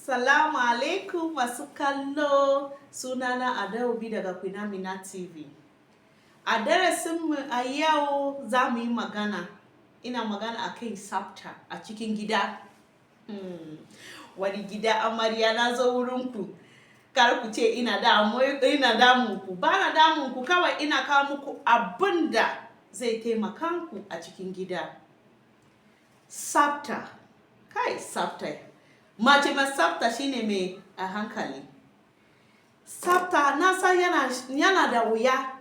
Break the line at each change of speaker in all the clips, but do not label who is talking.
Salamu alaikum masu kallo, sunana Adaobi daga Queen Amina TV. A darasinmu a yau za mu yi magana, ina magana akan tsafta a cikin gida. Wani gida amarya na zo wurinku, kar ku ce ina damunku, ba na damunku, kawai ina kawo muku abin da zai taimaka ku a cikin gida. Tsafta, kai tsafta. Mace mai tsafta shine mai a hankali. Tsafta na san yana da wuya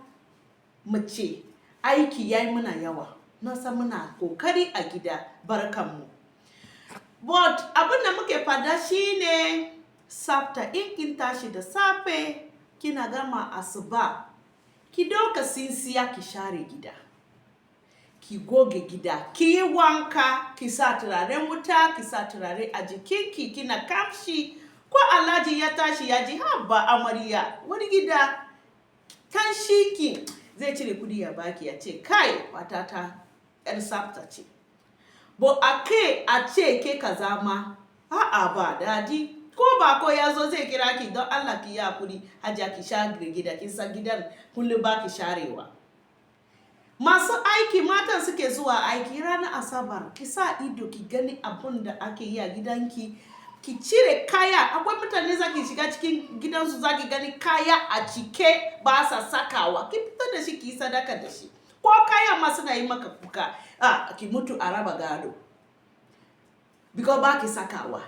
mace aiki yayi muna yawa. Na san muna kokari a gida, barkanmu. But abin da muke fada shine tsafta. In kin tashi da safe kina gama asuba, ki dauka tsintsiya ki share gida. Ki goge gida, ki yi wanka, ki sa turaren wuta, ki sa turare a jikinki, kina kamshi. Ko Alhaji ya tashi ya ji haba amarya, wani gida kanshinki zai cire kudi ya baki ya ce kai matata yar tsafta ce. But a ce ke kaza ma, a'a ba dadi. Ko bako ya zo zai kira ki don Allah ki yi hakuri, hajiya ki share gida, kin san gidan kullum ba ki sharewa. Masu aiki matan suke zuwa aiki ranar Asabar, ki sa ido ki gani abun da ake yi a gidanki, ki cire kaya. Akwai mutane zaki shiga cikin gidansu zaki gani kaya a cike ba sa sakawa, ki fito da shi ki yi sadaka da shi. Ko kayan ma suna yi maka kuka, ki mutu a raba gado, because ba ki sakawa.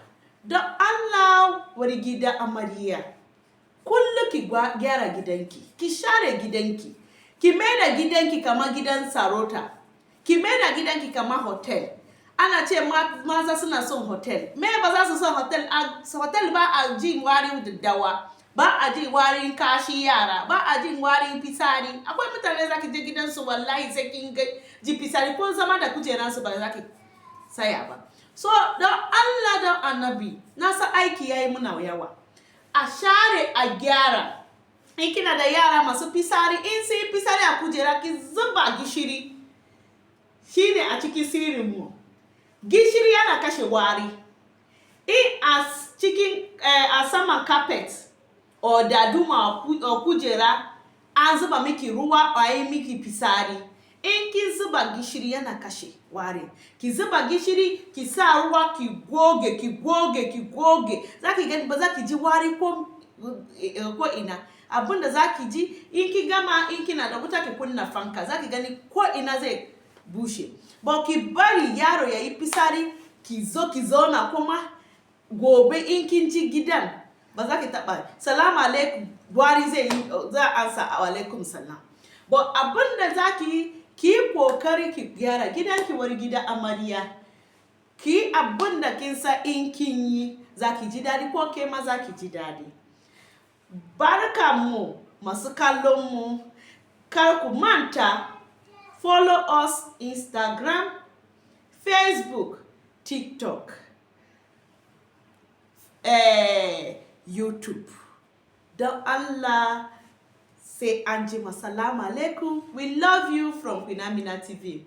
Don Allah wani gida amarya, kullum ki gyara gidanki, ki share gidanki. Ki maida gidanki kamar gidan sarauta, ki maida gidanki kamar hotel. Ana ce maza suna son hotel. Me ba za su son hotel? Hotel ba a jin warin daddawa, ba a jin warin kashi yara, ba a jin warin fisari. Akwai mutane za ki je gidansu wallahi sai kin ji fisari ko zama da kujeransu ba za ki saya ba. So don Allah don Annabi, na san aiki yayi muna yawa. A share a gyara. In kina da yara masu fisari, in sun yi fisari a kujera, ki zuba gishiri. Shine a cikin sirrinmu. Gishiri yana kashe wari. In a saman carpet or daduma or kujera an zuba miki ruwa or yi miki fisari, in kin zuba gishiri yana kashe wari. Ki zuba gishiri, ki sa ruwa, ki goge. Za ki gani ba za ki ji wari ko ina. Abin da za ki ji, in ki gama, in kina da wuta ki kunna fanka, za ki gani ko ina zai bushe. Ba ki bari yaro ya yi fisari, ki zauna kuma gobe in kin ci gidan ba za ki taɓa salamu alaikum, wari za a ansa alaikum salam. Ba abin da za ki yi, ki yi kokari ki gyara gidanki wani gida amarya. Ki yi abin da kin sa in kin yi, za ki ji daɗi ko ke ma za ki ji daɗi. Barkanmu masu kallonmu, kar ku manta follow us Instagram, Facebook, TikTok, YouTube. Don Allah sai an jima. Salamu alaikum. We love you from Queen Amina TV.